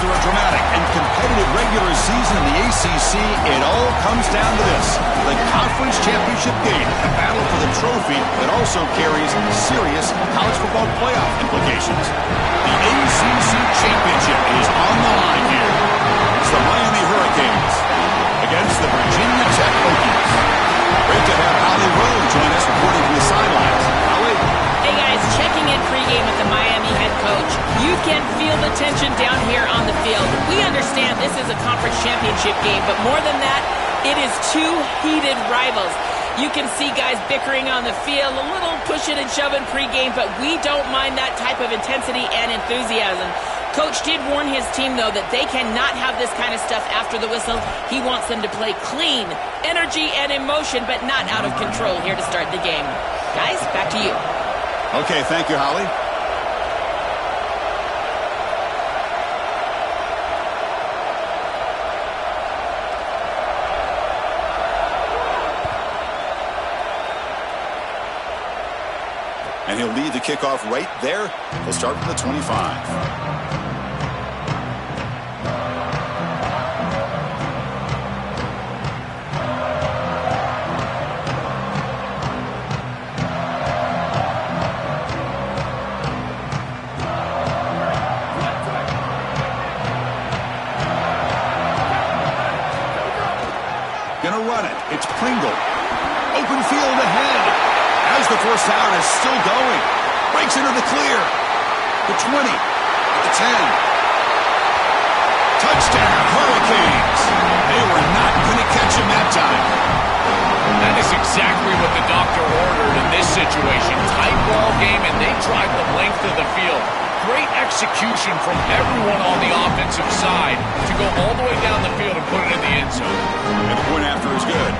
After a dramatic and competitive regular season in the ACC, it all comes down to this: the conference championship game, a battle for the trophy that also carries serious college football playoff implications. The ACC championship is on the line here. It's the Miami Hurricanes against the Virginia Tech Hokies. Great to have Holly Rowe join us reporting from the sidelines. Holly? Hey guys, checking in pregame with the Miami head coach. You can feel the tension down here on the field. We understand this is a conference championship game, but more than that, it is two heated rivals. You can see guys bickering on the field, a little pushing and shoving pregame, but we don't mind that type of intensity and enthusiasm. Coach did warn his team, though, that they cannot have this kind of stuff after the whistle. He wants them to play clean, energy and emotion, but not out of control here to start the game. Guys, back to you. Okay, thank you, Holly. And he'll lead the kickoff right there. He'll start from the 25. Gonna run it. It's Pringle. Open field ahead. As the first down is still going. Breaks into the clear. The 20. The 10. Touchdown, Hurricanes. They were not going to catch him that time. That is exactly what the doctor ordered in this situation. Tight ball game, and they drive the length of the field. Great execution from everyone on the offensive side to go all the way down the field and put it in the end zone. And the point after is good.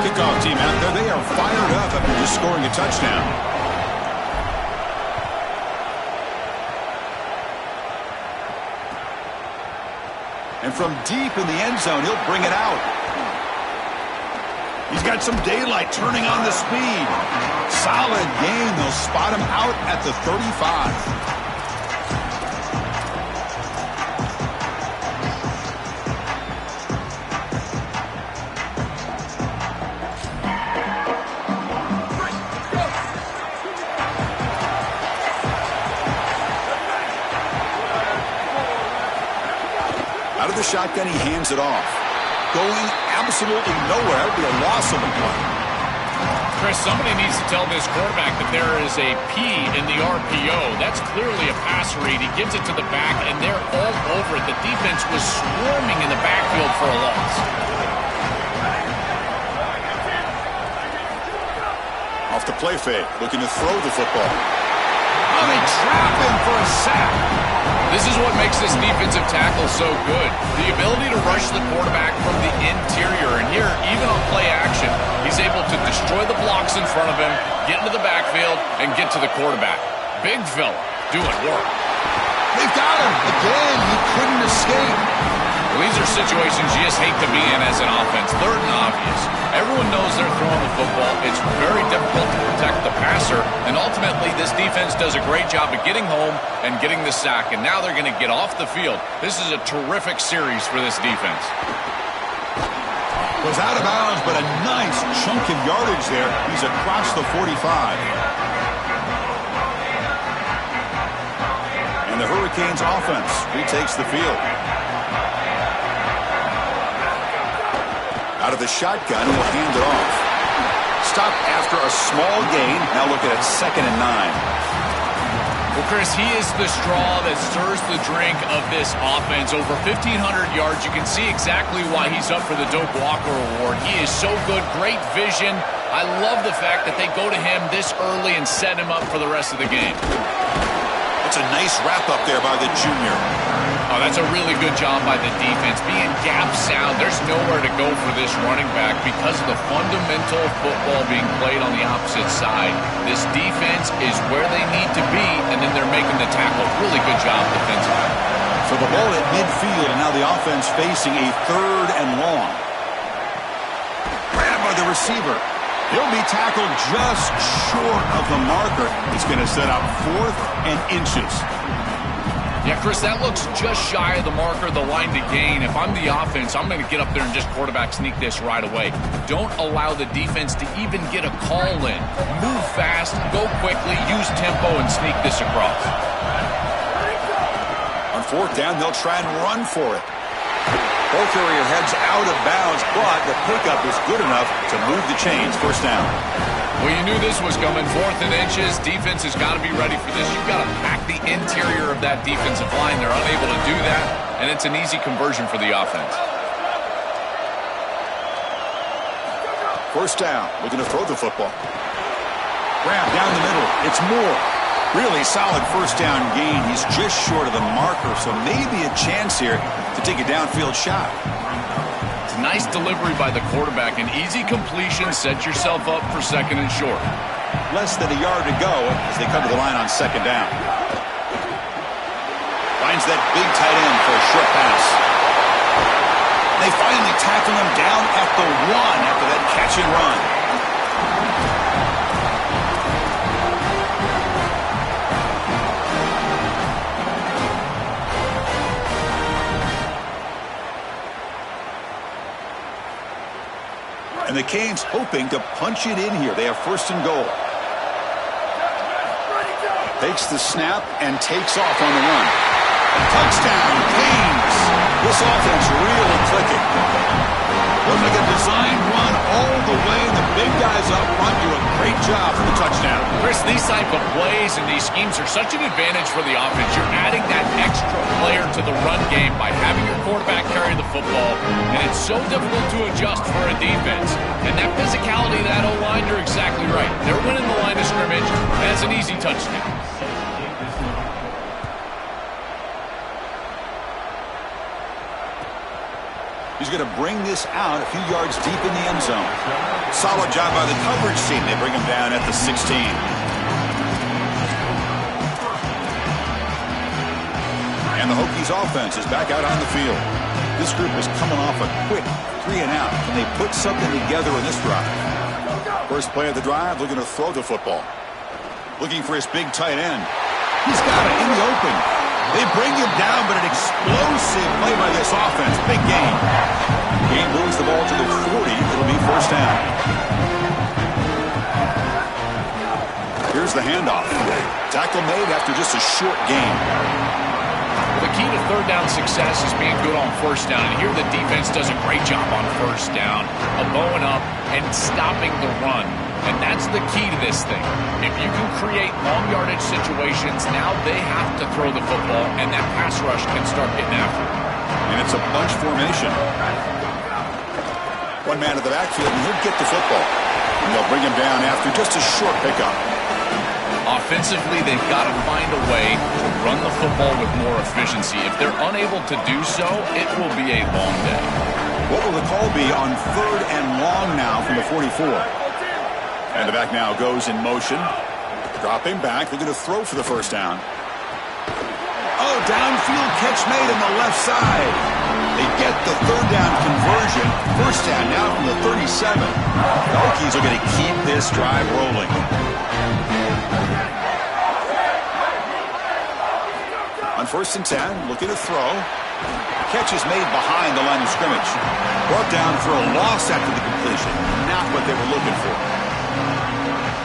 Kickoff team out there, they are fired up after just scoring a touchdown. And from deep in the end zone, he'll bring it out. He's got some daylight turning on the speed. Solid gain. They'll spot him out at the 35. Out of the shotgun, he hands it off. Going absolutely nowhere. That would be a loss of a play. Chris, somebody needs to tell this quarterback that there is a P in the RPO. That's clearly a pass read. He gives it to the back, and they're all over it. The defense was swarming in the backfield for a loss. Off the play fake, looking to throw the football. Oh, they trap him for a sack. This is what makes this defensive tackle so good. The ability to rush the quarterback from the interior. And here, even on play action, he's able to destroy the blocks in front of him, get into the backfield, and get to the quarterback. Big fella doing work. They've got him. Again, he couldn't escape. Well, these are situations you just hate to be in as an offense. Third and obvious. Everyone knows they're throwing the football. It's very difficult to protect the passer. And ultimately, this defense does a great job of getting home and getting the sack. And now they're going to get off the field. This is a terrific series for this defense. Was out of bounds, but a nice chunk of yardage there. He's across the 45. And the Hurricanes offense retakes the field. Out of the shotgun, he'll hand it off. Stopped after a small gain. Now look at 2nd and 9. Well, Chris, he is the straw that stirs the drink of this offense. Over 1,500 yards. You can see exactly why he's up for the Doak Walker Award. He is so good. Great vision. I love the fact that they go to him this early and set him up for the rest of the game. That's a nice wrap-up there by the junior. Oh, that's a really good job by the defense. Being gap sound, there's nowhere to go for this running back because of the fundamental football being played on the opposite side. This defense is where they need to be, and then they're making the tackle. Really good job defensively. So the ball at midfield, and now the offense facing a 3rd and long. Grabbed by the receiver. He'll be tackled just short of the marker. He's going to set up 4th and inches. Yeah, Chris, that looks just shy of the marker, the line to gain. If I'm the offense, I'm going to get up there and just quarterback sneak this right away. Don't allow the defense to even get a call in. Move fast, go quickly, use tempo, and sneak this across. On 4th down, they'll try and run for it. Ball carrier heads out of bounds, but the pickup is good enough to move the chains. 1st down. Well, you knew this was coming. 4th and inches. Defense has got to be ready for this. You've got to pack the interior of that defensive line. They're unable to do that, and it's an easy conversion for the offense. 1st down. Looking to throw the football. Grab down the middle. It's Moore. Really solid 1st down gain. He's just short of the marker, so maybe a chance here to take a downfield shot. It's a nice delivery by the quarterback. An easy completion. Set yourself up for 2nd and short. Less than a yard to go as they come to the line on 2nd down. Finds that big tight end for a short pass. They finally tackle him down at the 1 after that catch and run. And the Canes hoping to punch it in here. They have 1st and goal. Takes the snap and takes off on the run. Touchdown, Canes. This offense really clicking. Looks like a designed run all the way, and the big guys up front do a great job for the touchdown. Chris, these type of plays and these schemes are such an advantage for the offense. You're adding that extra player to the run game by having your quarterback carry the football, and it's so difficult to adjust for a defense. And that physicality, that O-line, you're exactly right. They're winning the line of scrimmage, and it's an easy touchdown. He's going to bring this out a few yards deep in the end zone. Solid job by the coverage team. They bring him down at the 16. And the Hokies offense is back out on the field. This group is coming off a quick 3 and out. Can they put something together in this drive? First play of the drive, looking to throw the football. Looking for his big tight end. He's got it in the open. They bring him down, but an explosive play by this offense. Big gain. Gain moves the ball to the 40. It'll be 1st down. Here's the handoff. Tackle made after just a short gain. The key to 3rd down success is being good on 1st down. And here the defense does a great job on 1st down of bowing up and stopping the run. And that's the key to this thing. If you can create long yardage situations, now they have to throw the football, and that pass rush can start getting after it. And it's a bunch formation. One man at the backfield, and he'll get the football. And they'll bring him down after just a short pickup. Offensively, they've got to find a way to run the football with more efficiency. If they're unable to do so, it will be a long day. What will the call be on 3rd and long now from the 44? And the back now goes in motion. Dropping back. They're going to throw for the 1st down. Oh, downfield catch made on the left side. They get the 3rd down conversion. 1st down now from the 37. The Hokies are going to keep this drive rolling. On 1st and 10, looking to throw. Catch is made behind the line of scrimmage. Brought down for a loss after the completion. Not what they were looking for.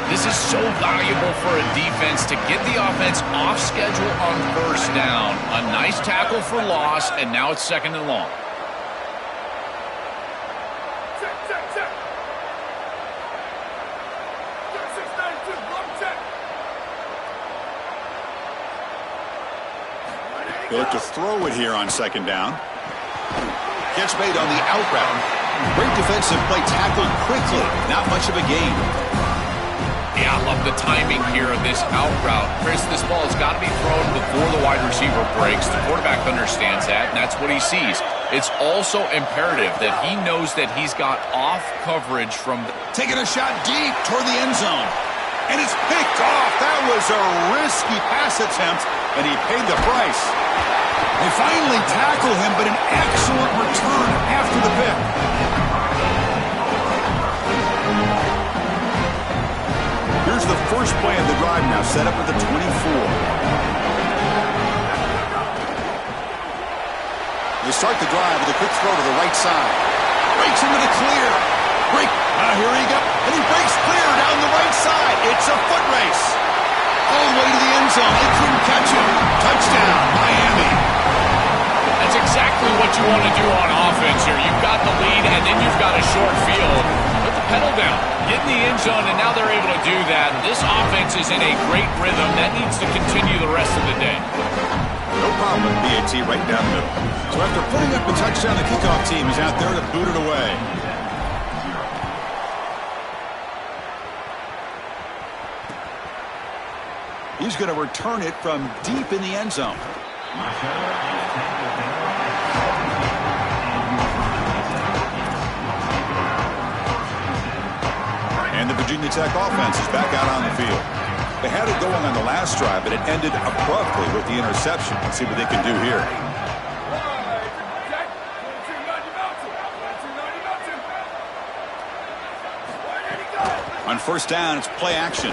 This is so valuable for a defense to get the offense off schedule on 1st down. A nice tackle for loss, and now it's 2nd and long. They look to throw it here on 2nd down. Catch made on the out route. Great defensive play, tackled quickly. Not much of a gain. Yeah, I love the timing here of this out route. Chris, this ball has got to be thrown before the wide receiver breaks. The quarterback understands that, and that's what he sees. It's also imperative that he knows that he's got off coverage from taking a shot deep toward the end zone. And it's picked off. That was a risky pass attempt, and he paid the price. They finally tackle him, but an excellent return after the pick. Here's the first play of the drive now, set up at the 24. They start the drive with a quick throw to the right side. Breaks into the clear. Here he goes. And he breaks clear down the right side. It's a foot race. All the way to the end zone. They couldn't catch him. Touchdown, Miami. That's exactly what you want to do on offense here. You've got the lead, and then you've got a short field. Put the pedal down. Get in the end zone, and now they're able to do that. This offense is in a great rhythm. That needs to continue the rest of the day. No problem with BAT right down the middle. So after putting up a touchdown, the kickoff team is out there to boot it away. He's going to return it from deep in the end zone. And the Virginia Tech offense is back out on the field. They had it going on the last drive, but it ended abruptly with the interception. Let's see what they can do here. On first down, it's play action.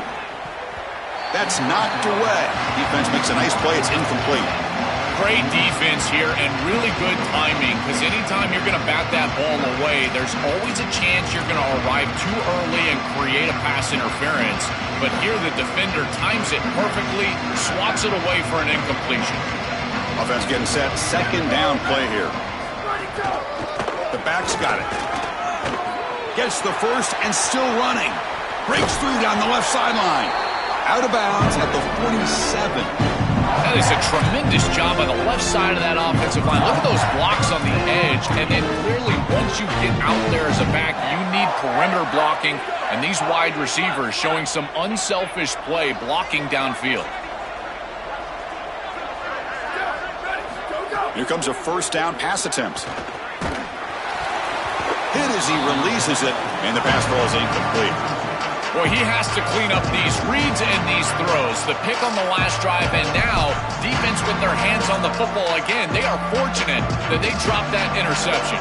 That's knocked away. Defense makes a nice play. It's incomplete. Great defense here and really good timing, because anytime you're going to bat that ball away, there's always a chance you're going to arrive too early and create a pass interference. But here the defender times it perfectly, swats it away for an incompletion. Offense getting set. Second down play here. The back's got it. Gets the first and still running. Breaks through down the left sideline. Out of bounds at the 47. That is a tremendous job on the left side of that offensive line. Look at those blocks on the edge. And then clearly once you get out there as a back, you need perimeter blocking. And these wide receivers showing some unselfish play blocking downfield. Here comes a first down pass attempt. Hit as he releases it. And the pass ball is incomplete. Boy, he has to clean up these reads and these throws. The pick on the last drive, and now defense with their hands on the football again. They are fortunate that they dropped that interception.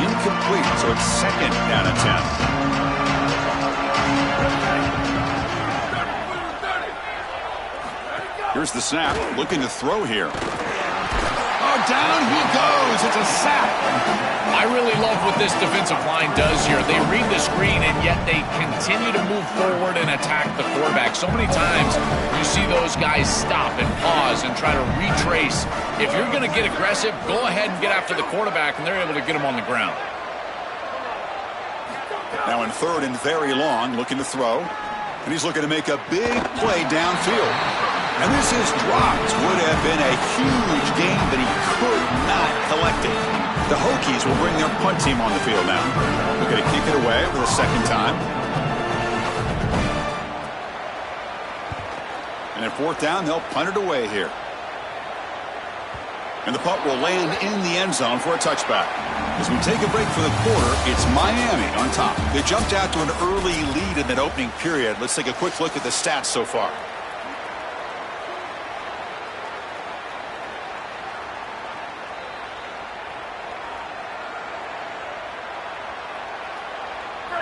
Incomplete, so it's second down and 10. Here's the snap, looking to throw here. Oh, down he goes. It's a sack. I really love what this defensive line does here. They read the screen, and yet they continue to move forward and attack the quarterback. So many times you see those guys stop and pause and try to retrace. If you're going to get aggressive, go ahead and get after the quarterback, and they're able to get him on the ground. Now in third and very long, looking to throw. And he's looking to make a big play downfield. And this is dropped. Would have been a huge gain, but he could not collect it. The Hokies will bring their punt team on the field now. They're going to kick it away for the second time. And at fourth down, they'll punt it away here. And the punt will land in the end zone for a touchback. As we take a break for the quarter, it's Miami on top. They jumped out to an early lead in that opening period. Let's take a quick look at the stats so far.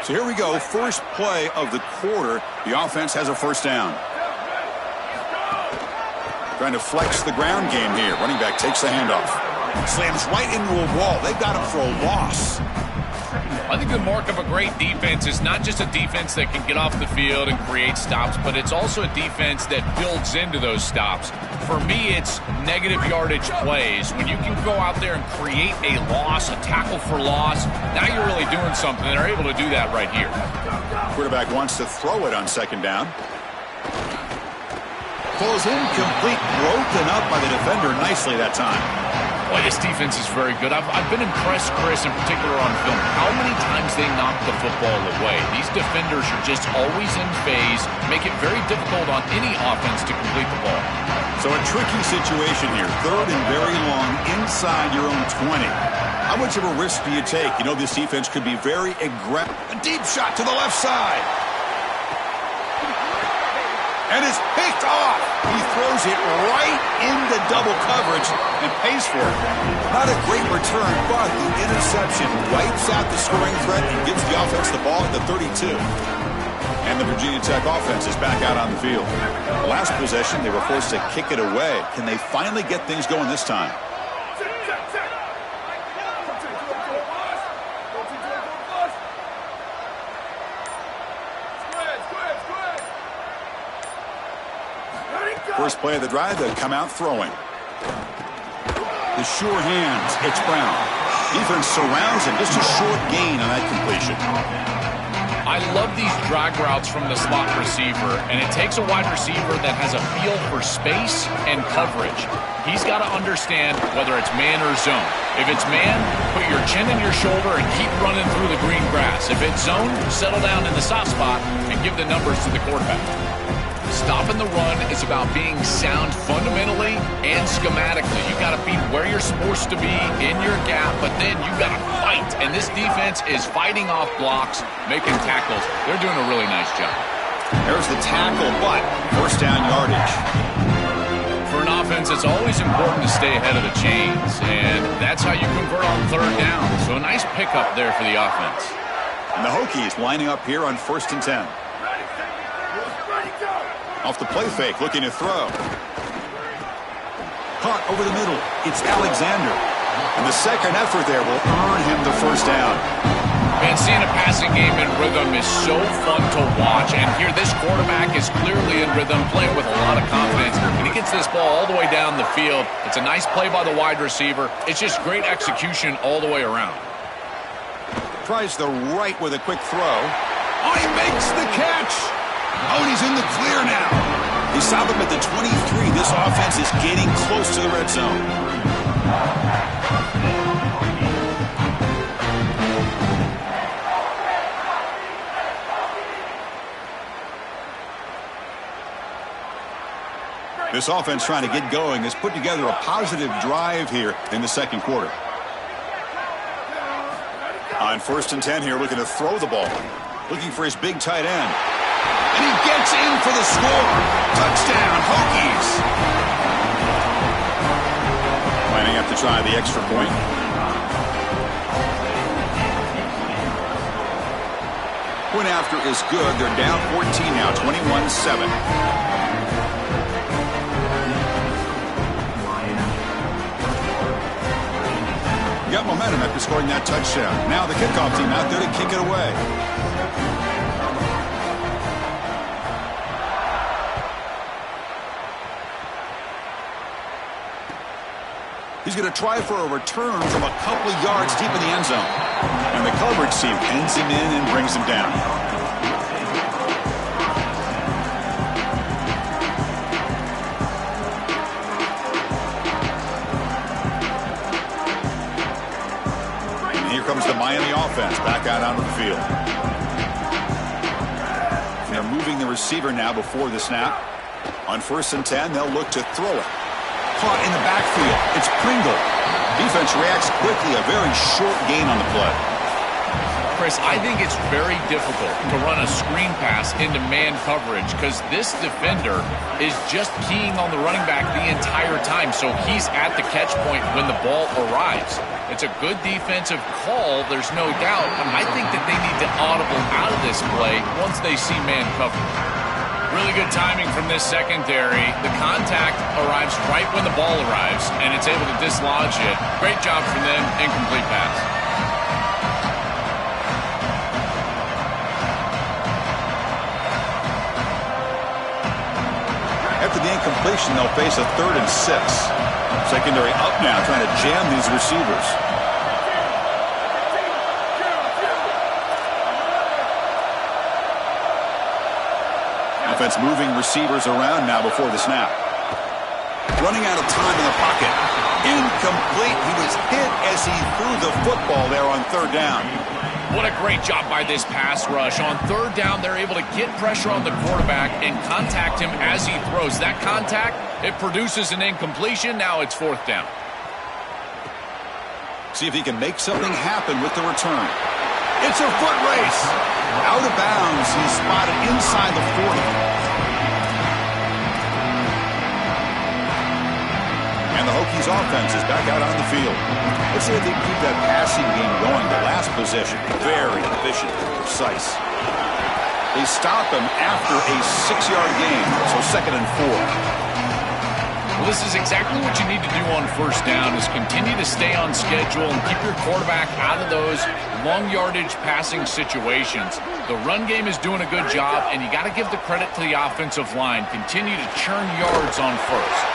So here we go, first play of the quarter. The offense has a first down. Trying to flex the ground game here. Running back takes the handoff. Slams right into a wall. They've got him for a loss. I think the mark of a great defense is not just a defense that can get off the field and create stops, but it's also a defense that builds into those stops. For me, it's negative yardage plays. When you can go out there and create a loss, a tackle for loss, now you're really doing something. They're able to do that right here. Quarterback wants to throw it on second down. Falls incomplete, broken up by the defender nicely that time. Boy, this defense is very good. I've been impressed, Chris, in particular on film, how many times they knock the football away. These defenders are just always in phase, make it very difficult on any offense to complete the ball. So a tricky situation here. Third and very long inside your own 20. How much of a risk do you take? You know this defense could be very aggressive. A deep shot to the left side. And it's picked off. He throws it right into double coverage and pays for it. Not a great return, but the interception wipes out the scoring threat and gives the offense the ball at the 32. And the Virginia Tech offense is back out on the field. The last possession, they were forced to kick it away. Can they finally get things going this time? First play of the drive, they'll come out throwing. The sure hands, it's Brown. Defense surrounds him, just a short gain on that completion. I love these drag routes from the slot receiver, and it takes a wide receiver that has a feel for space and coverage. He's got to understand whether it's man or zone. If it's man, put your chin in your shoulder and keep running through the green grass. If it's zone, settle down in the soft spot and give the numbers to the quarterback. Stopping the run is about being sound fundamentally and schematically. You got to be where you're supposed to be in your gap, but then you got to fight. And this defense is fighting off blocks, making tackles. They're doing a really nice job. There's the tackle, but first down yardage. For an offense, it's always important to stay ahead of the chains, and that's how you convert on third down. So a nice pickup there for the offense. And the Hokies lining up here on 1st and 10. Off the play fake, looking to throw. Caught over the middle. It's Alexander. And the second effort there will earn him the first down. Man, seeing a passing game in rhythm is so fun to watch. And here, this quarterback is clearly in rhythm, playing with a lot of confidence. And he gets this ball all the way down the field. It's a nice play by the wide receiver. It's just great execution all the way around. Tries the right with a quick throw. Oh, he makes the catch. Oh, and he's in the clear now. He saw them at the 23. This offense is getting close to the red zone. This offense trying to get going has put together a positive drive here in the second quarter. On 1st and 10 here, looking to throw the ball. Looking for his big tight end. And he gets in for the score. Touchdown, Hokies. Lining up to try the extra point. Point after is good. They're down 14 now, 21-7. Got momentum after scoring that touchdown. Now the kickoff team out there to kick it away. He's going to try for a return from a couple of yards deep in the end zone. And the coverage team pins him in and brings him down. And here comes the Miami offense back out onto the field. They're moving the receiver now before the snap. On 1st and 10, they'll look to throw it. Caught in the backfield. It's Pringle. Defense reacts quickly. A very short gain on the play. Chris, I think it's very difficult to run a screen pass into man coverage because this defender is just keying on the running back the entire time, so he's at the catch point when the ball arrives. It's a good defensive call, there's no doubt. I think that they need to audible out of this play once they see man coverage. Really good timing from this secondary. The contact arrives right when the ball arrives, and it's able to dislodge it. Great job from them. Incomplete pass. After the incompletion, they'll face a 3rd and 6. Secondary up now, trying to jam these receivers. Offense moving receivers around now before the snap. Running out of time in the pocket. Incomplete. He was hit as he threw the football there on 3rd down. What a great job by this pass rush. On 3rd down, they're able to get pressure on the quarterback and contact him as he throws. That contact, it produces an incompletion. Now it's 4th down. See if he can make something happen with the return. It's a foot race. Out of bounds. He's spotted inside the 40. And the Hokies offense is back out on the field. Let's see if they can keep that passing game going. The last possession, very efficient and precise. They stop him after a 6-yard gain, so 2nd and 4. Well, this is exactly what you need to do on first down is continue to stay on schedule and keep your quarterback out of those long yardage passing situations. The run game is doing a good job, and you got to give the credit to the offensive line. Continue to churn yards on first.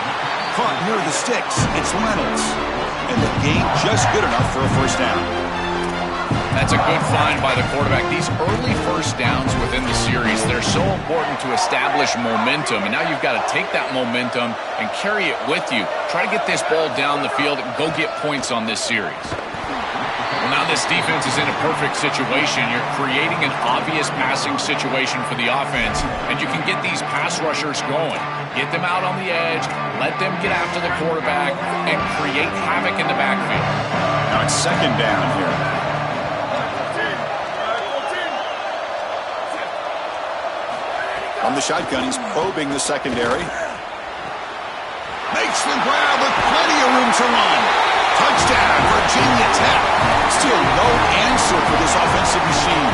Caught near the sticks. It's Reynolds. And the gain just good enough for a first down. That's a good find by the quarterback. These early first downs within the series, they're so important to establish momentum. And now you've got to take that momentum and carry it with you. Try to get this ball down the field and go get points on this series. Well, now this defense is in a perfect situation. You're creating an obvious passing situation for the offense, and you can get these pass rushers going. Get them out on the edge, let them get after the quarterback, and create havoc in the backfield. Now it's 2nd down here. From the shotgun, he's probing the secondary. Makes the grab with plenty of room to run. Touchdown, Virginia Tech. Still no answer for this offensive machine.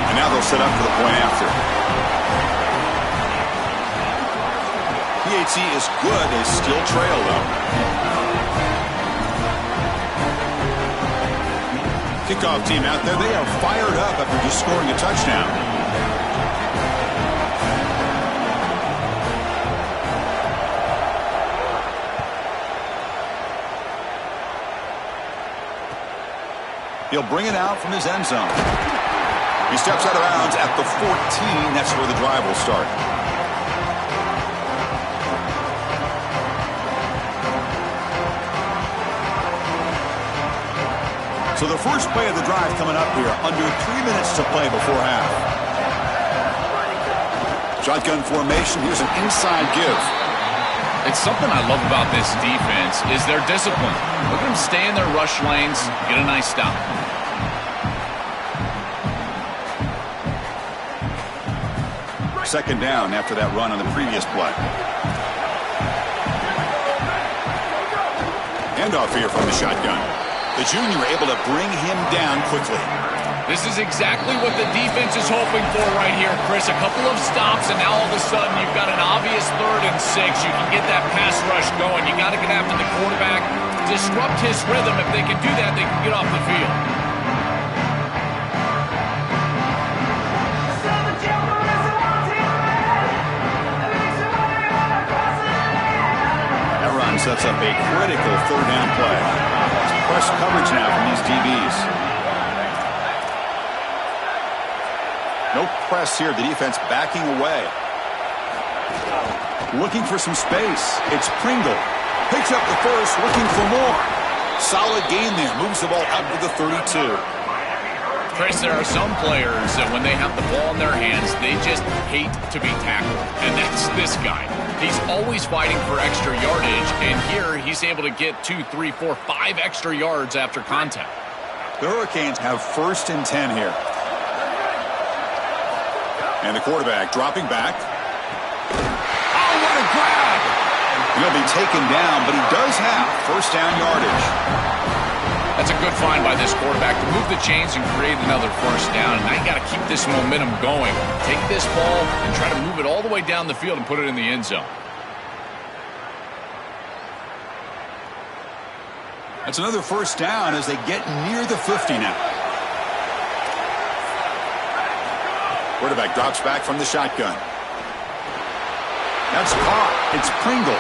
And now they'll set up for the point after. PAT is good. They still trail, though. Kickoff team out there. They are fired up after just scoring a touchdown. He'll bring it out from his end zone. He steps out of bounds at the 14. That's where the drive will start. So the first play of the drive coming up here. Under 3 minutes to play before half. Shotgun formation. Here's an inside give. It's something I love about this defense is their discipline. Look at them stay in their rush lanes, get a nice stop. Second down after that run on the previous play. Handoff here from the shotgun. The junior able to bring him down quickly. This is exactly what the defense is hoping for right here, Chris. A couple of stops, and now all of a sudden you've got an obvious 3rd and 6. You can get that pass rush going. You got to get after the quarterback, disrupt his rhythm. If they can do that, they can get off the field. That run sets up a critical 3rd down play. It's press coverage now from these DBs. No press here. The defense backing away. Looking for some space. It's Pringle. Picks up the first, looking for more. Solid gain there. Moves the ball out to the 32. Chris, there are some players that when they have the ball in their hands, they just hate to be tackled. And that's this guy. He's always fighting for extra yardage. And here he's able to get 2, 3, 4, 5 extra yards after contact. The Hurricanes have 1st and 10 here. And the quarterback dropping back. Oh, what a grab! He'll be taken down, but he does have 1st down yardage. That's a good find by this quarterback to move the chains and create another 1st down. And now you got to keep this momentum going. Take this ball and try to move it all the way down the field and put it in the end zone. That's another 1st down as they get near the 50 now. Quarterback drops back from the shotgun. That's caught. It's Pringle.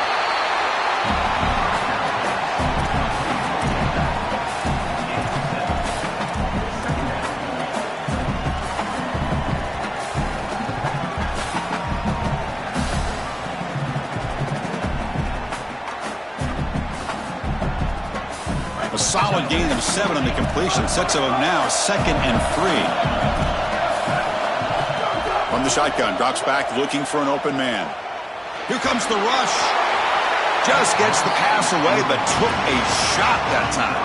A solid gain of 7 on the completion. Sets up now 2nd and 3. From the shotgun, drops back looking for an open man. Here comes the rush. Just gets the pass away, but took a shot that time.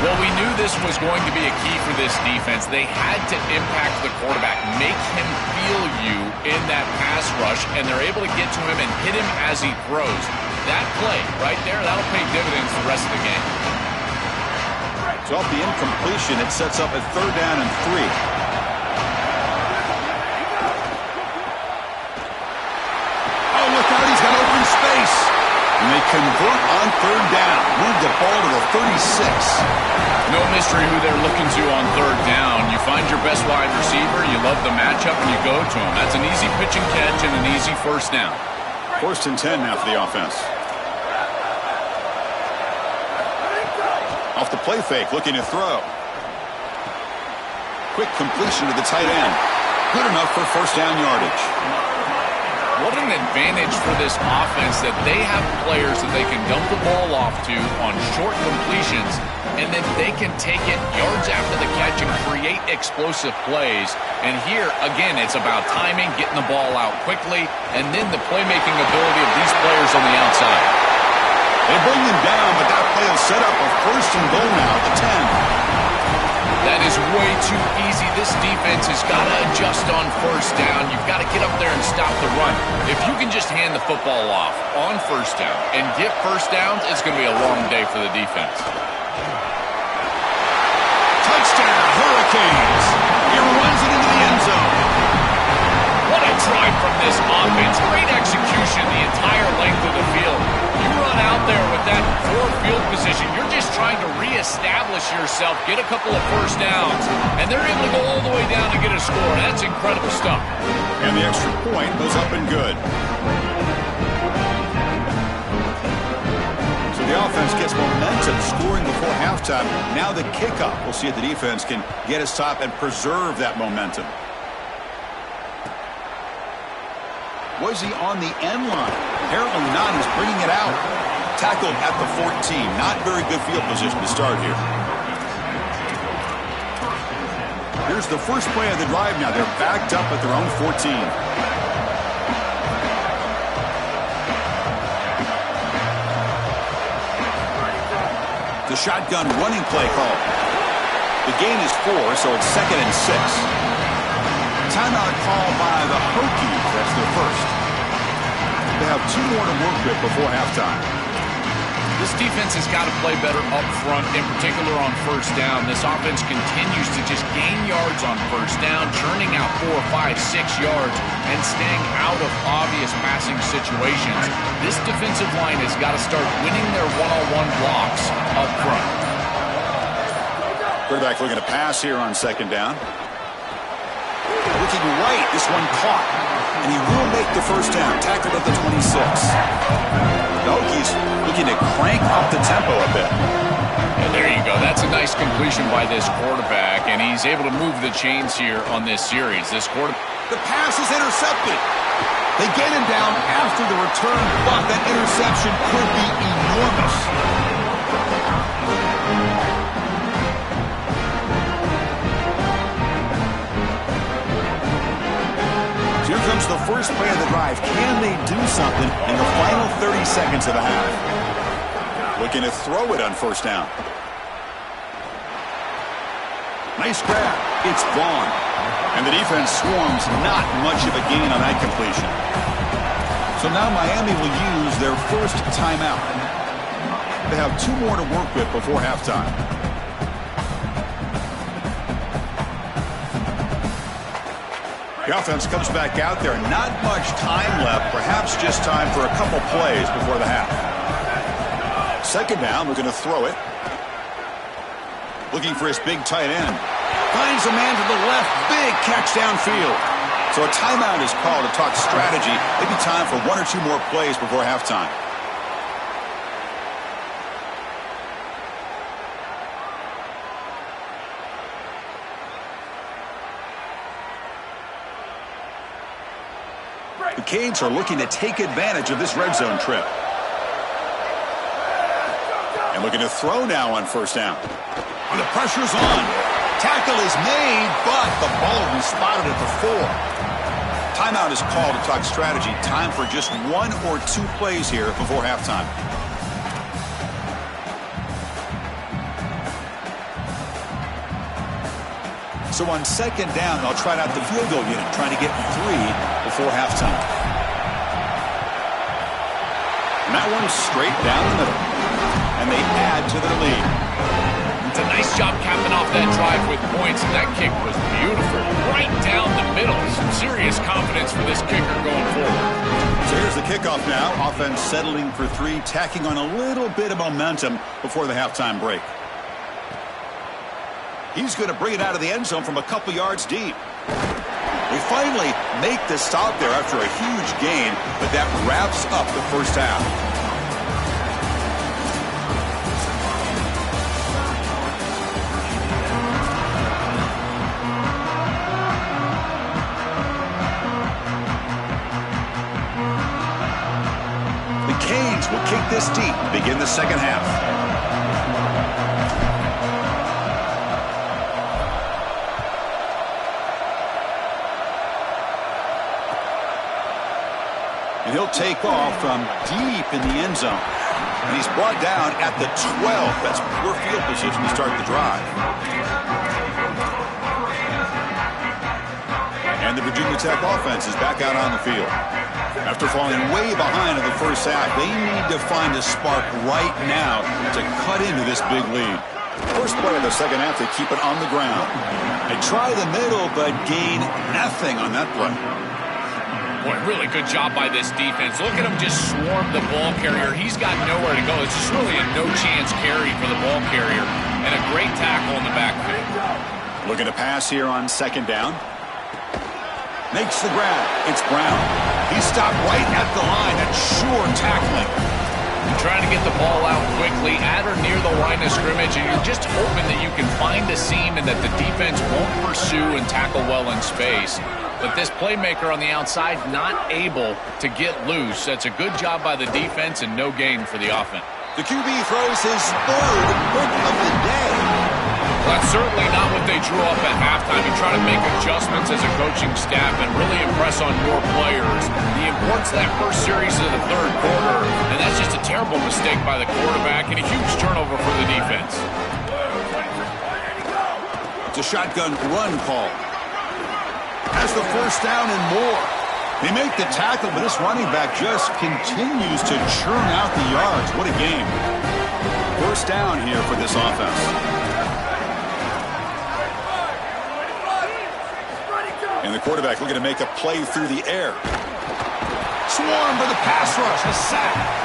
Well, we knew this was going to be a key for this defense. They had to impact the quarterback, make him feel you in that pass rush, and they're able to get to him and hit him as he throws. That play right there, that'll pay dividends the rest of the game. So off the incompletion, it sets up a 3rd down and 3. Oh, look out, he's got open space. And they convert on 3rd down. Move the ball to the 36. No mystery who they're looking to on 3rd down. You find your best wide receiver, you love the matchup, and you go to him. That's an easy pitch and catch and an easy 1st down. 1st and 10 now for the offense. Off the play fake, looking to throw. Quick completion to the tight end. Good enough for 1st down yardage. What an advantage for this offense that they have players that they can dump the ball off to on short completions, and then they can take it yards after the catch and create explosive plays. And here, again, it's about timing, getting the ball out quickly, and then the playmaking ability of these players on the outside. They bring them down, but that play will set up a 1st and goal now at the 10. That is way too easy. This defense has got to adjust on 1st down. You've got to get up there and stop the run. If you can just hand the football off on 1st down and get 1st downs, it's going to be a long day for the defense. Touchdown, Hurricanes. He runs it into the end zone. What a drive from this offense. Great execution the entire length of the field. You run out there with that 4 field position. You're just trying to reestablish yourself, get a couple of 1st downs, and they're able to go all the way down to get a score. That's incredible stuff. And the extra point goes up and good. So the offense gets momentum, scoring before halftime. Now the kickoff. We'll see if the defense can get a stop and preserve that momentum. Was he on the end line? Apparently not. He's bringing it out. Tackled at the 14. Not very good field position to start here. Here's the first play of the drive now. They're backed up at their own 14. The shotgun running play call. The gain is 4, so it's 2nd and 6. Timeout call by the Hokies. That's their first. They have 2 more to work with before halftime. This defense has got to play better up front, in particular on 1st down. This offense continues to just gain yards on 1st down, churning out 4, 5, 6 yards, and staying out of obvious passing situations. This defensive line has got to start winning their one-on-one blocks up front. Quarterback looking to pass here on 2nd down. Looking right, this one caught. And he will make the 1st down. Tackled at the 26. The Hokies looking to crank up the tempo a bit. And there you go. That's a nice completion by this quarterback, and he's able to move the chains here on this series. The pass is intercepted. They get him down after the return, but that interception could be enormous. Here comes the first play of the drive. Can they do something in the final 30 seconds of the half? Looking to throw it on 1st down. Nice grab. It's gone. And the defense swarms. Not much of a gain on that completion. So now Miami will use their first timeout. They have 2 more to work with before halftime. The offense comes back out there. Not much time left. Perhaps just time for a couple plays before the half. 2nd down. We're going to throw it. Looking for his big tight end. Finds a man to the left. Big catch downfield. So a timeout is called to talk strategy. Maybe time for 1 or 2 more plays before halftime. The Canes are looking to take advantage of this red zone trip. And looking to throw now on 1st down. And the pressure's on. Tackle is made, but the ball will be spotted at the 4. Timeout is called to talk strategy. Time for just 1 or 2 plays here before halftime. So on 2nd down, they'll try out the field goal unit, trying to get 3 before halftime. that one's straight down the middle. And they add to their lead. It's a nice job capping off that drive with points. That kick was beautiful. Right down the middle. Some serious confidence for this kicker going forward. So here's the kickoff now. Offense settling for 3, tacking on a little bit of momentum before the halftime break. He's going to bring it out of the end zone from a couple yards deep. We finally make the stop there after a huge gain, but that wraps up the first half. The Canes will kick this deep to begin the second half. And he'll take off from deep in the end zone. And he's brought down at the 12. That's poor field position to start the drive. And the Virginia Tech offense is back out on the field. After falling way behind in the first half, they need to find a spark right now to cut into this big lead. First play of the second half, they keep it on the ground. They try the middle, but gain nothing on that play. Boy, really good job by this defense. Look at him just swarm the ball carrier. He's got nowhere to go. It's just really a no-chance carry for the ball carrier. And a great tackle in the backfield. Looking to pass here on second down. Makes the grab. It's Brown. He stopped right at the line. That's sure tackling. You're trying to get the ball out quickly at or near the line of scrimmage, and you're just hoping that you can find a seam and that the defense won't pursue and tackle well in space. But this playmaker on the outside not able to get loose. That's a good job by the defense and no gain for the offense. The QB throws his third pick of the day. Well, that's certainly not what they drew up at halftime. You try to make adjustments as a coaching staff and really impress on your players. The importance of that first series of the third quarter, and that's just a terrible mistake by the quarterback and a huge turnover for the defense. It's a shotgun run call. Has the first down and more. They make the tackle, but this running back just continues to churn out the yards. What a game. First down here for this offense. And the quarterback looking to make a play through the air. Swarm for the pass rush. A sack.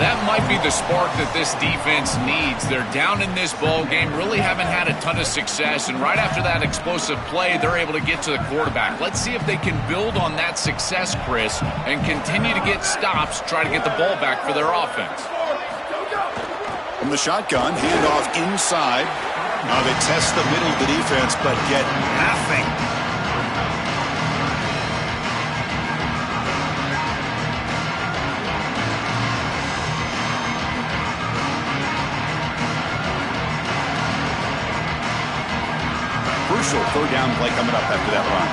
That might be the spark that this defense needs. They're down in this ball game, really haven't had a ton of success, and right after that explosive play, they're able to get to the quarterback. Let's see if they can build on that success, Chris, and continue to get stops, try to get the ball back for their offense. From the shotgun, handoff inside. Now they test the middle of the defense, but get nothing. Crucial third down play coming up after that run.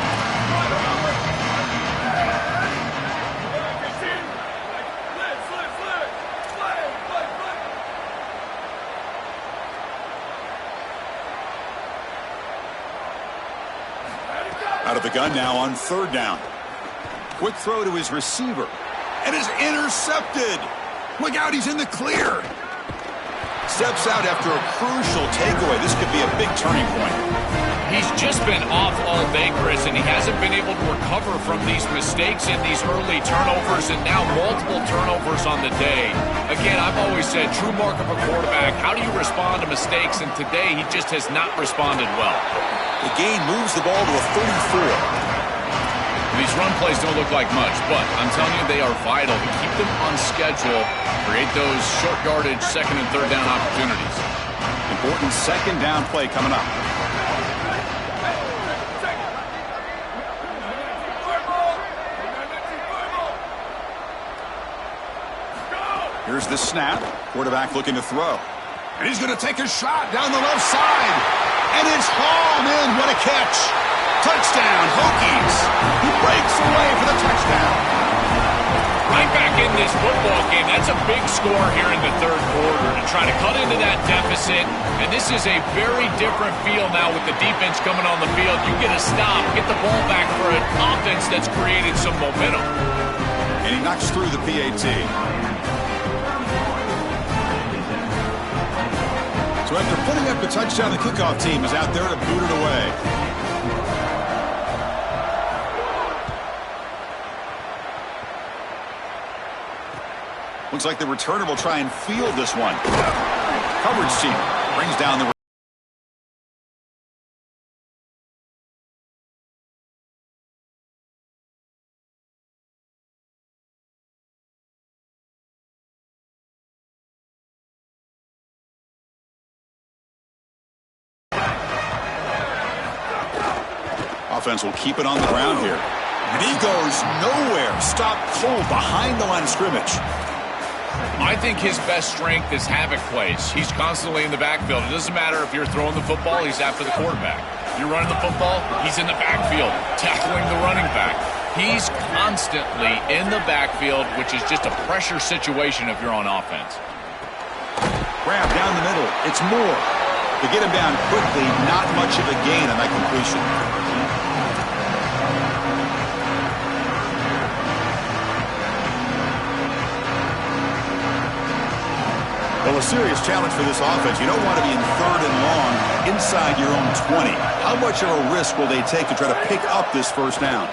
Out of the gun now on third down. Quick throw to his receiver. And is intercepted. Look out, he's in the clear. Steps out after a crucial takeaway. This could be a big turning point. He's just been off all day, Chris, and he hasn't been able to recover from these mistakes and these early turnovers, and now multiple turnovers on the day. Again, I've always said, true mark of a quarterback, how do you respond to mistakes? And today, he just has not responded well. The gain moves the ball to a 34. These run plays don't look like much, but I'm telling you, they are vital to keep them on schedule, create those short yardage second and third down opportunities. Important second down play coming up. Here's the snap. Quarterback looking to throw. And he's going to take a shot down the left side. And it's hauled in. What a catch. Touchdown, Hokies. He breaks away for the touchdown. Right back in this football game. That's a big score here in the third quarter to try to cut into that deficit. And this is a very different feel now with the defense coming on the field. You get a stop, get the ball back for an offense that's created some momentum. And he knocks through the PAT. So after putting up the touchdown, the kickoff team is out there to boot it away. Looks like the returner will try and field this one. Coverage team brings down the... Offense will keep it on the ground here. And he goes nowhere. Stop cold behind the line of scrimmage. I think his best strength is havoc plays. He's constantly in the backfield. It doesn't matter if you're throwing the football, he's after the quarterback. If you're running the football, he's in the backfield, tackling the running back. He's constantly in the backfield, which is just a pressure situation if you're on offense. Grab down the middle. It's Moore. To get him down quickly, not much of a gain on that completion. Well, a serious challenge for this offense. You don't want to be in 3rd and long inside your own 20. How much of a risk will they take to try to pick up this first down?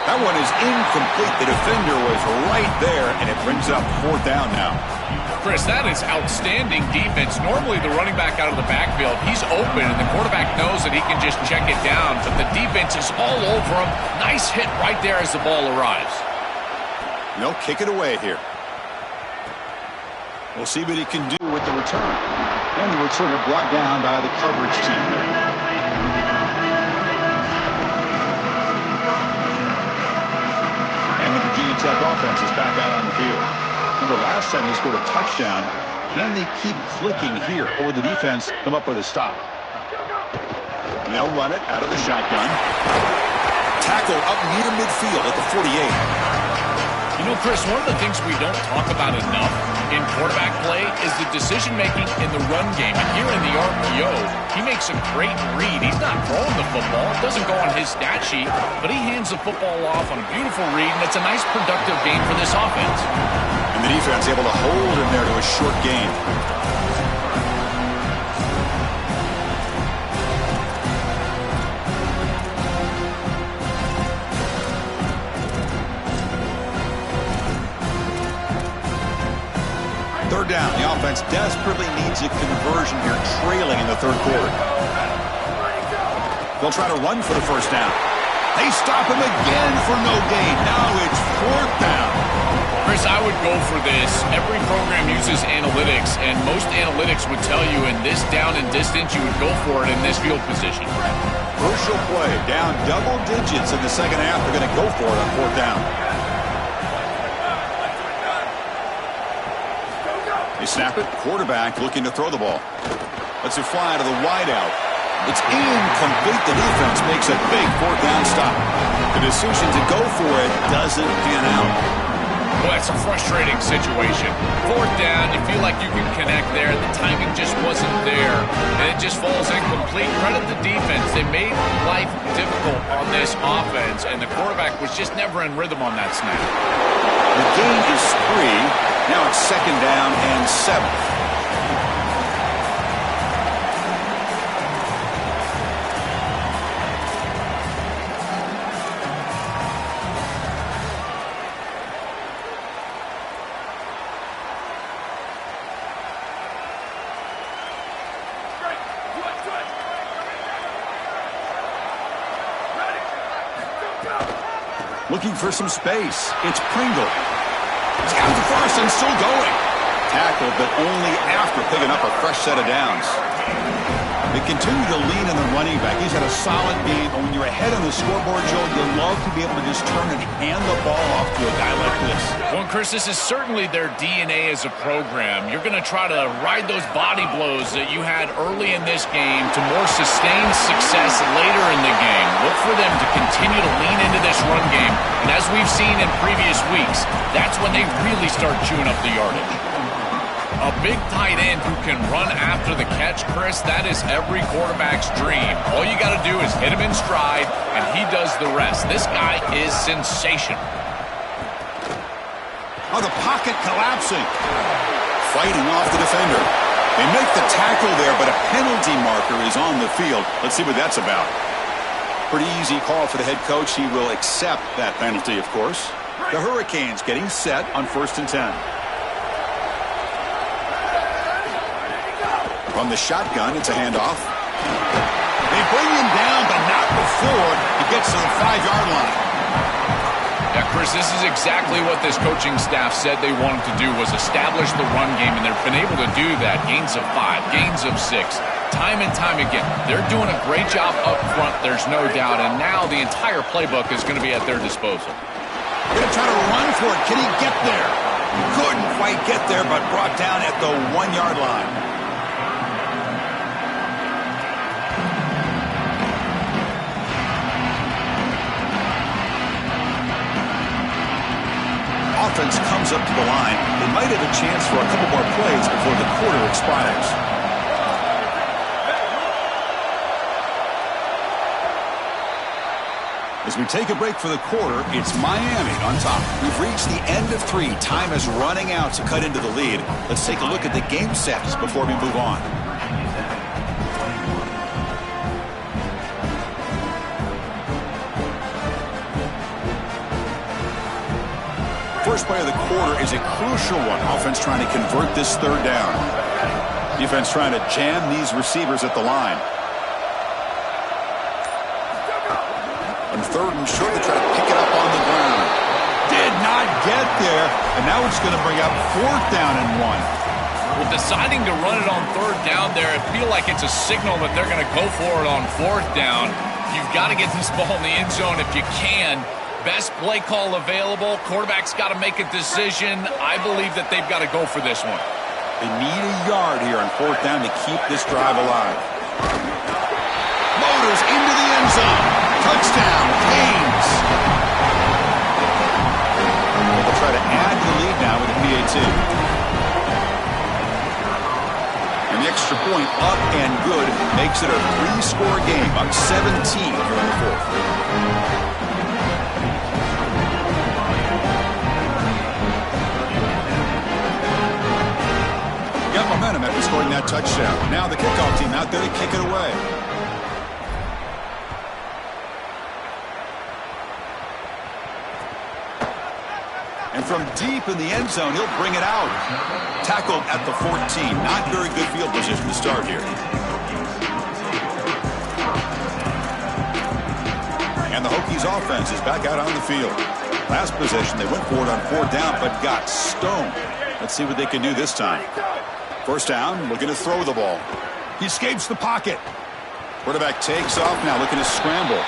That one is incomplete. The defender was right there, and it brings up 4th down now. Chris, that is outstanding defense. Normally, the running back out of the backfield, he's open, and the quarterback knows that he can just check it down, but the defense is all over him. Nice hit right there as the ball arrives. No, kick it away here. We'll see what he can do with the return. And the returner brought down by the coverage team. And the Virginia Tech offense is back out on the field. Remember, last time they scored a touchdown. Can they keep clicking here? Or the defense come up with a stop? And they'll run it out of the shotgun. Tackle up near midfield at the 48. You know, Chris, one of the things we don't talk about enough in quarterback play is the decision-making in the run game. And here in the RPO, he makes a great read. He's not throwing the football. It doesn't go on his stat sheet, but he hands the football off on a beautiful read, and it's a nice productive game for this offense. And the defense able to hold him there to a short gain. Third down. The offense desperately needs a conversion here, trailing in the 3rd quarter. They'll try to run for the first down. They stop him again for no gain. Now it's 4th down. Chris, I would go for this. Every program uses analytics, and most analytics would tell you in this down and distance, you would go for it in this field position. Crucial play. Down double digits in the second half. They're going to go for it on 4th down. They snap it. Quarterback looking to throw the ball. Lets it fly to the wideout. It's incomplete. The defense makes a big 4th down stop. The decision to go for it doesn't pan out. Well, that's a frustrating situation. 4th down, you feel like you can connect there. The timing just wasn't there, and it just falls incomplete. Credit the defense. They made life difficult on this offense, and the quarterback was just never in rhythm on that snap. The gain is 3. Now it's 2nd down and 7. Looking for some space. It's Pringle. He's got to first and still going. Tackled, but only after picking up a fresh set of downs. They continue to lean on the running back. He's had a solid game, and when you're ahead on the scoreboard, Joe, you love to be able to just turn and hand the ball off to a guy like this. Well, Chris, this is certainly their DNA as a program. You're going to try to ride those body blows that you had early in this game to more sustained success later in the game. Look for them to continue to lean into this run game. And as we've seen in previous weeks, that's when they really start chewing up the yardage. A big tight end who can run after the catch, Chris, that is every quarterback's dream. All you got to do is hit him in stride, and he does the rest. This guy is sensational. Oh, the pocket collapsing. fighting off the defender. They make the tackle there, but a penalty marker is on the field. Let's see what that's about. Pretty easy call for the head coach. He will accept that penalty, of course. The Hurricanes getting set on 1st and 10. From the shotgun, it's a handoff. They bring him down, but not before he gets to the 5-yard line. Yeah, Chris, this is exactly what this coaching staff said they wanted to do, was establish the run game, and they've been able to do that. Gains of 5, gains of 6, time and time again. They're doing a great job up front, there's no doubt, and now the entire playbook is going to be at their disposal. Going to try to run for it. Can he get there? Couldn't quite get there, but brought down at the 1-yard line. Offense comes up to the line. They might have a chance for a couple more plays before the quarter expires. As we take a break for the quarter, it's Miami on top. We've reached the end of 3. Time is running out to cut into the lead. Let's take a look at the game sets before we move on. First play of the quarter is a crucial one. Offense trying to convert this 3rd down. Defense trying to jam these receivers at the line. On 3rd and short, they try to pick it up on the ground. Did not get there, and now it's going to bring up 4th down and 1. Well, deciding to run it on 3rd down there, I feel like it's a signal that they're going to go for it on 4th down. You've got to get this ball in the end zone if you can. Best play call available. Quarterback's got to make a decision. I believe that they've got to go for this one. They need a yard here on 4th down to keep this drive alive. Motors into the end zone. Touchdown, Canes. They'll try to add to the lead now with a PAT. And the extra point up and good makes it a 3-score game. Up 17 here in the 4th. Got momentum after scoring that touchdown. Now the kickoff team out there to kick it away. And from deep in the end zone, he'll bring it out. Tackled at the 14. Not very good field position to start here. And the Hokies offense is back out on the field. Last possession, they went for it on 4th down, but got stoned. Let's see what they can do this time. 1st down, looking to throw the ball. He escapes the pocket. Quarterback takes off now, looking to scramble.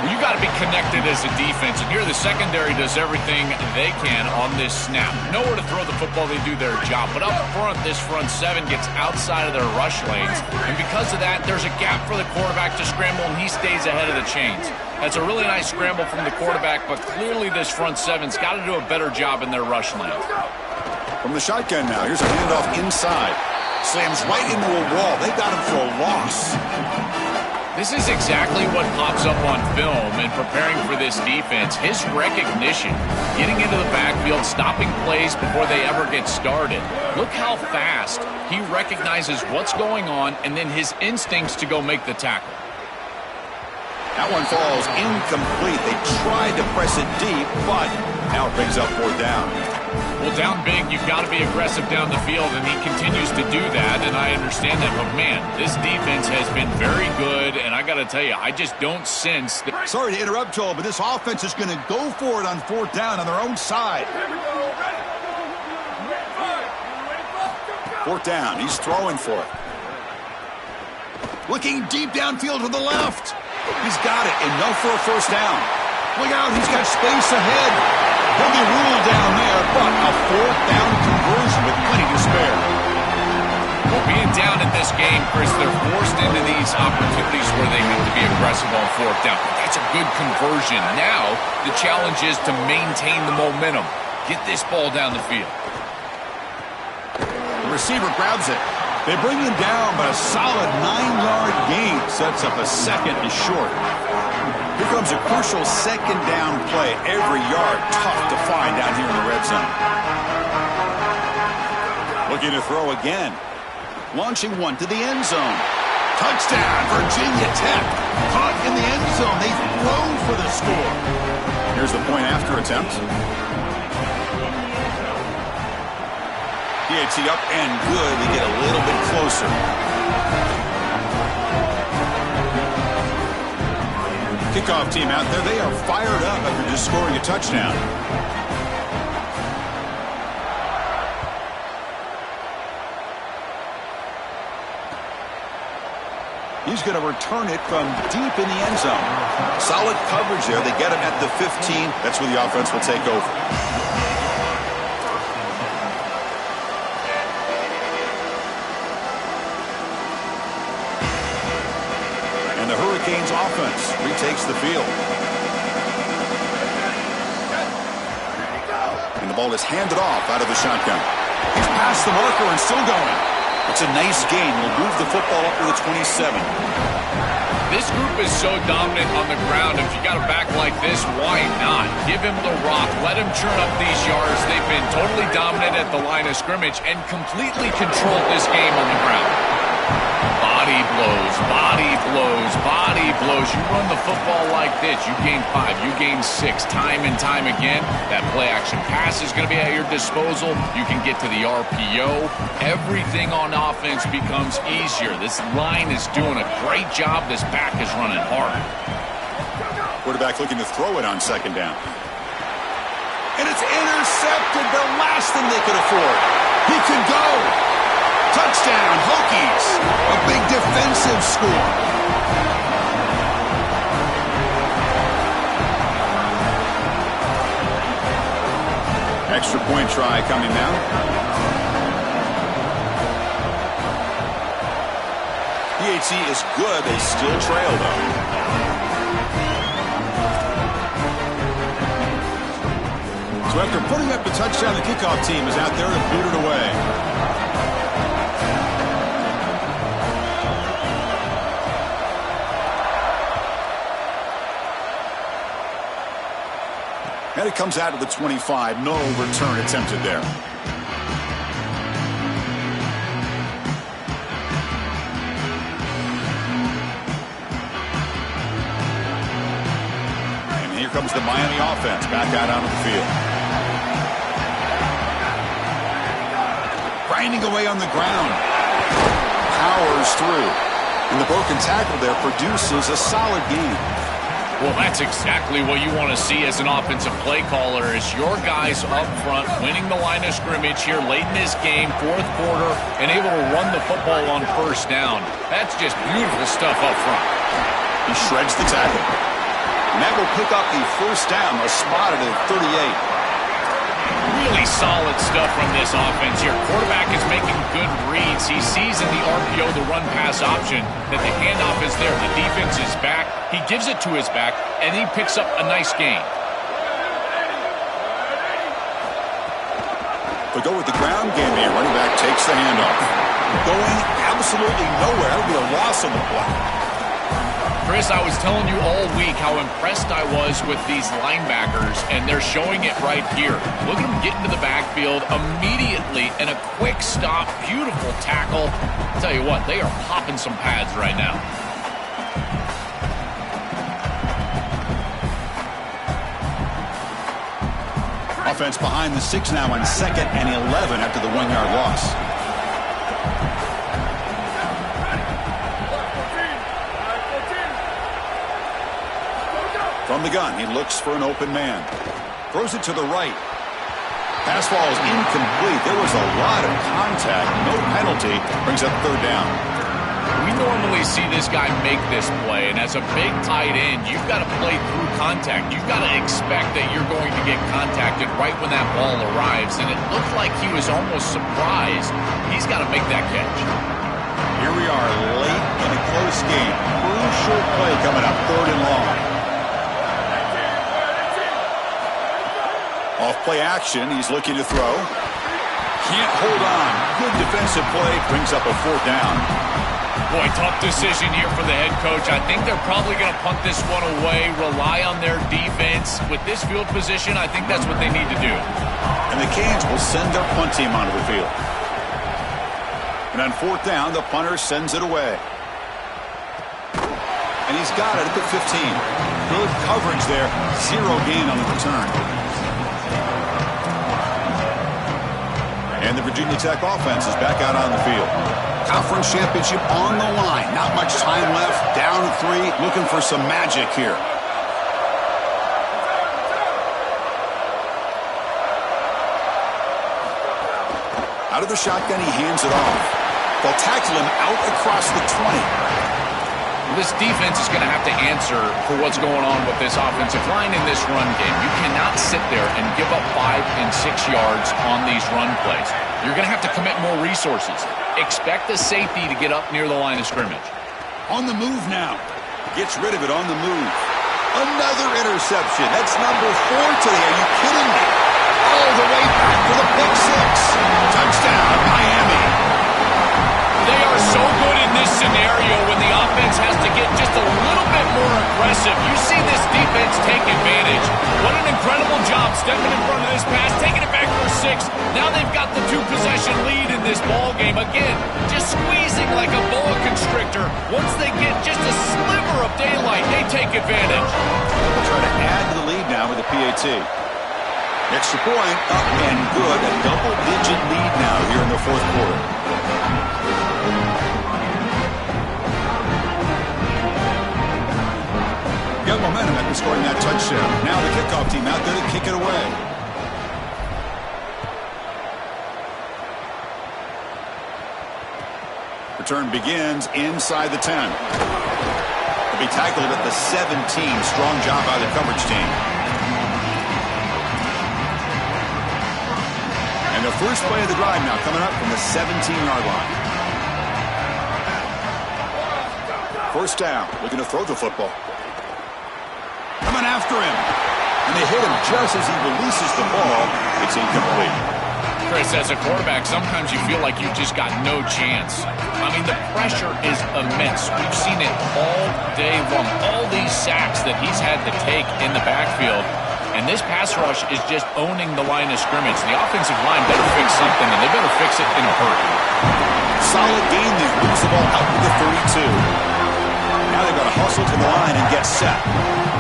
You got to be connected as a defense, and here the secondary does everything they can on this snap. Nowhere to throw the football, they do their job. But up front, this front 7 gets outside of their rush lanes, and because of that, there's a gap for the quarterback to scramble, and he stays ahead of the chains. That's a really nice scramble from the quarterback, but clearly this front 7's got to do a better job in their rush lanes. From the shotgun now, here's a handoff inside. Slams right into a wall. They got him for a loss. This is exactly what pops up on film in preparing for this defense. His recognition, getting into the backfield, stopping plays before they ever get started. Look how fast he recognizes what's going on and then his instincts to go make the tackle. That one falls incomplete. They tried to press it deep, but now it brings up 4th down. Well, down big, you've got to be aggressive down the field, and he continues to do that, and I understand that. But, man, this defense has been very good, and I got to tell you, I just don't sense that. Sorry to interrupt, Joel, but this offense is going to go for it on 4th down on their own side. 4th down, he's throwing for it. Looking deep downfield to the left. He's got it, enough for a 1st down. Look out, he's got space ahead. He'll be ruled down there, but a 4th down conversion with plenty to spare. Well, being down in this game, Chris, they're forced into these opportunities where they have to be aggressive on 4th down. But that's a good conversion. Now, the challenge is to maintain the momentum. Get this ball down the field. The receiver grabs it. They bring him down, but a solid 9-yard gain sets up a 2nd and short. Here comes a crucial 2nd down play. Every yard tough to find down here in the red zone. Looking to throw again. Launching one to the end zone. Touchdown, Virginia Tech. Caught in the end zone. They throw for the score. Here's the point after attempt. PAT up and good. We get a little bit closer. Kickoff team out there. They are fired up after just scoring a touchdown. He's going to return it from deep in the end zone. Solid coverage there. They get him at the 15. That's where the offense will take over. And the Hurricanes offense retakes the field. And the ball is handed off out of the shotgun. He's past the marker and still going. It's a nice gain. We'll move the football up to the 27. This group is so dominant on the ground. If you got a back like this, why not? Give him the rock. Let him churn up these yards. They've been totally dominant at the line of scrimmage and completely controlled this game on the ground. Body blows, body blows, body blows. You run the football like this, you gain 5, you gain 6, time and time again. That play action pass is going to be at your disposal. You can get to the RPO. Everything on offense becomes easier. This line is doing a great job. This back is running hard. Quarterback looking to throw it on second down. And it's intercepted, the last thing they could afford. He can go. Touchdown, Hokies. A big defensive score. Extra point try coming now. PAT is good. They still trail, though. So after putting up the touchdown, the kickoff team is out there to boot it away. And it comes out of the 25. No return attempted there. And here comes the Miami offense back out onto the field. Grinding away on the ground. Powers through. And the broken tackle there produces a solid gain. Well, that's exactly what you want to see as an offensive play caller, is your guys up front winning the line of scrimmage here late in this game, fourth quarter, and able to run the football on first down. That's just beautiful stuff up front. He shreds the tackle. And that will pick up the first down, a spot at 38. Really solid stuff from this offense here. Quarterback is making good reads. He sees in the RPO, the run-pass option, that the handoff is there. The defense is back. He gives it to his back, and he picks up a nice gain. They go with the ground game here. Running back takes the handoff. Going absolutely nowhere. It'll be a loss on the play. Chris, I was telling you all week how impressed I was with these linebackers, and they're showing it right here. Look at them get into the backfield immediately, and a quick stop, beautiful tackle. I'll tell you what, they are popping some pads right now. Offense behind the 6 now on 2nd and 11 after the 1-yard loss. From the gun, he looks for an open man. Throws it to the right. Pass ball is incomplete. There was a lot of contact. No penalty. Brings up third down. We normally see this guy make this play, and as a big tight end, you've got to play through contact. You've got to expect that you're going to get contacted right when that ball arrives, and it looked like he was almost surprised. He's got to make that catch. Here we are late in a close game. Crucial play coming up, 3rd and long. Off play action, he's looking to throw. Can't hold on. Good defensive play, brings up a 4th down. Boy, tough decision here for the head coach. I think they're probably going to punt this one away, rely on their defense. With this field position, I think that's what they need to do. And the Canes will send their punt team onto the field. And on fourth down, the punter sends it away. And he's got it at the 15. Good coverage there. 0 gain on the return. And the Virginia Tech offense is back out on the field. Conference championship on the line. Not much time left. Down 3. Looking for some magic here. Out of the shotgun, he hands it off. They'll tackle him out across the 20. This defense is going to have to answer for what's going on with this offensive line in this run game. You cannot sit there and give up 5 and 6 yards on these run plays. You're going to have to commit more resources. Expect the safety to get up near the line of scrimmage. On the move now. Gets rid of it on the move. Another interception. That's number 4 today. Are you kidding me? All the way back for the pick 6. Touchdown, Miami. They are so good in this scenario when the offense has to get just a little bit more aggressive. You see this defense take advantage. What an incredible job stepping in front of this pass, taking it back for 6. Now they've got the 2-possession lead in this ball game. Again, just squeezing like a boa constrictor. Once they get just a sliver of daylight, they take advantage. They'll try to add to the lead now with a PAT. Extra point, up and good. A double-digit lead now here in the fourth quarter. Got momentum after scoring that touchdown. Now the kickoff team out there to kick it away. Return begins inside the 10. He'll be tackled at the 17. Strong job by the coverage team. And the first play of the drive now coming up from the 17-yard line. First down, looking to throw the football. Coming after him. And they hit him just as he releases the ball. It's incomplete. Chris, as a quarterback, sometimes you feel like you've just got no chance. I mean, the pressure is immense. We've seen it all day long. All these sacks that he's had to take in the backfield. And this pass rush is just owning the line of scrimmage. The offensive line better fix something, and they better fix it in a hurry. Solid gain there. Moves the ball out to the 32. Now they've got to hustle to the line and get set.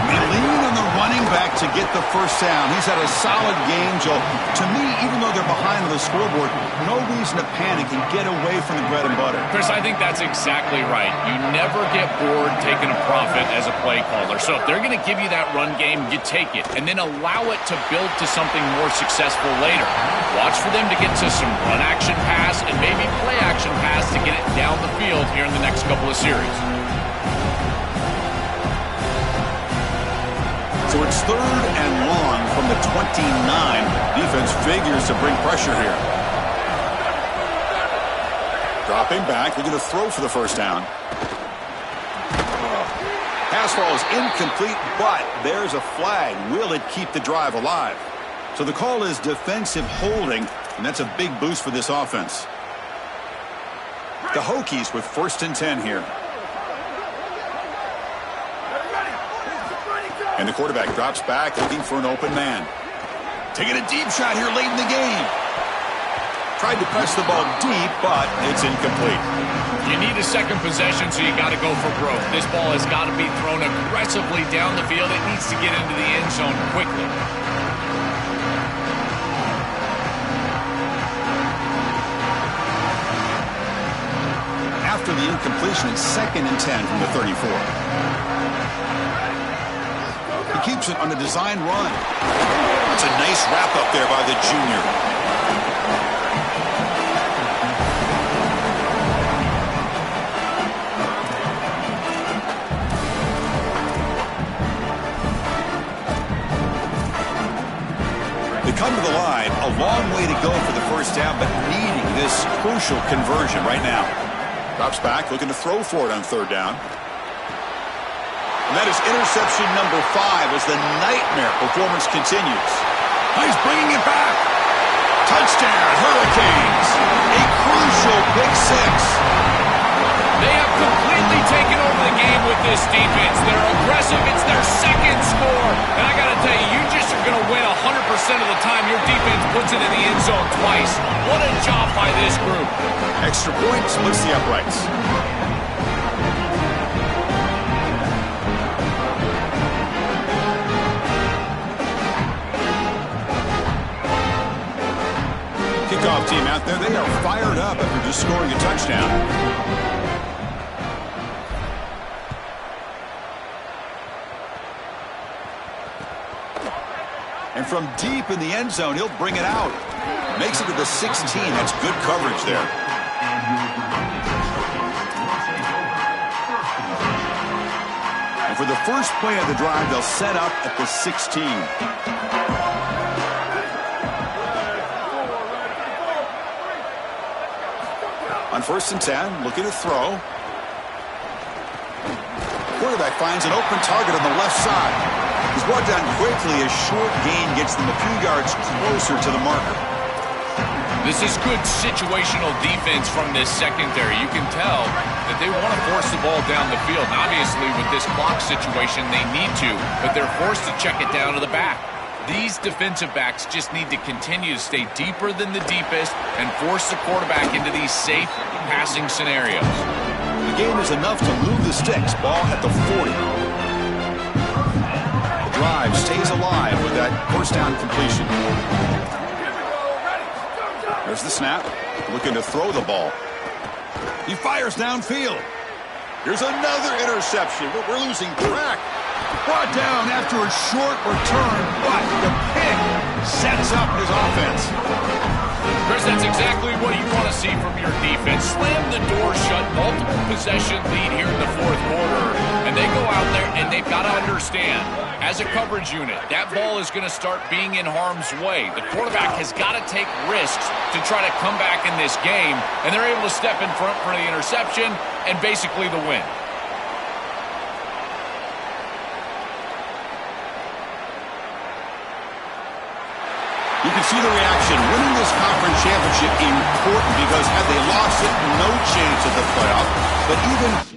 They lean on the running back to get the first down. He's had a solid game, Joe. To me, even though they're behind on the scoreboard, no reason to panic and get away from the bread and butter. Chris, I think that's exactly right. You never get bored taking a profit as a play caller. So if they're going to give you that run game, you take it. And then allow it to build to something more successful later. Watch for them to get to some run action pass and maybe play action pass to get it down the field here in the next couple of series. So it's 3rd and long from the 29. Defense figures to bring pressure here. Dropping back. They're going to throw for the first down. Pass ball is incomplete, but there's a flag. Will it keep the drive alive? So the call is defensive holding, and that's a big boost for this offense. The Hokies with 1st and 10 here. And the quarterback drops back, looking for an open man. Taking a deep shot here late in the game. Tried to press the ball deep, but it's incomplete. You need a second possession, so you got to go for broke. This ball has got to be thrown aggressively down the field. It needs to get into the end zone quickly. After the incompletion, it's 2nd and 10 from the 34. He keeps it on the design run. That's a nice wrap up there by the junior. They come to the line, a long way to go for the first down, but needing this crucial conversion right now. Drops back, looking to throw for it on 3rd down. And that is interception number 5 as the nightmare performance continues. He's bringing it back. Touchdown, Hurricanes. A crucial pick 6. They have completely taken over the game with this defense. They're aggressive. It's their 2nd score. And I got to tell you, you just are going to win 100% of the time, your defense puts it in the end zone twice. What a job by this group. Extra point splits the uprights. Kickoff team out there, they are fired up after just scoring a touchdown. And from deep in the end zone, he'll bring it out. Makes it to the 16. That's good coverage there. And for the first play of the drive, they'll set up at the 16. On 1st and 10, looking to throw. Quarterback finds an open target on the left side. He's brought down quickly. A short gain gets them a few yards closer to the marker. This is good situational defense from this secondary. You can tell that they want to force the ball down the field. And obviously, with this clock situation, they need to, but they're forced to check it down to the back. These defensive backs just need to continue to stay deeper than the deepest and force the quarterback into these safe passing scenarios. The game is enough to move the sticks. Ball at the 40. The drive stays alive with that first down completion. There's the snap. Looking to throw the ball. He fires downfield. Here's another interception. We're losing track. Brought down after a short return, but the pick sets up his offense. Chris, that's exactly what you want to see from your defense. Slam the door shut, multiple possession lead here in the fourth quarter, and they go out there and they've got to understand, as a coverage unit, that ball is going to start being in harm's way. The quarterback has got to take risks to try to come back in this game, and they're able to step in front for the interception and basically the win. You can see the reaction. Winning this conference championship important because had they lost it, no chance at the playoff. But even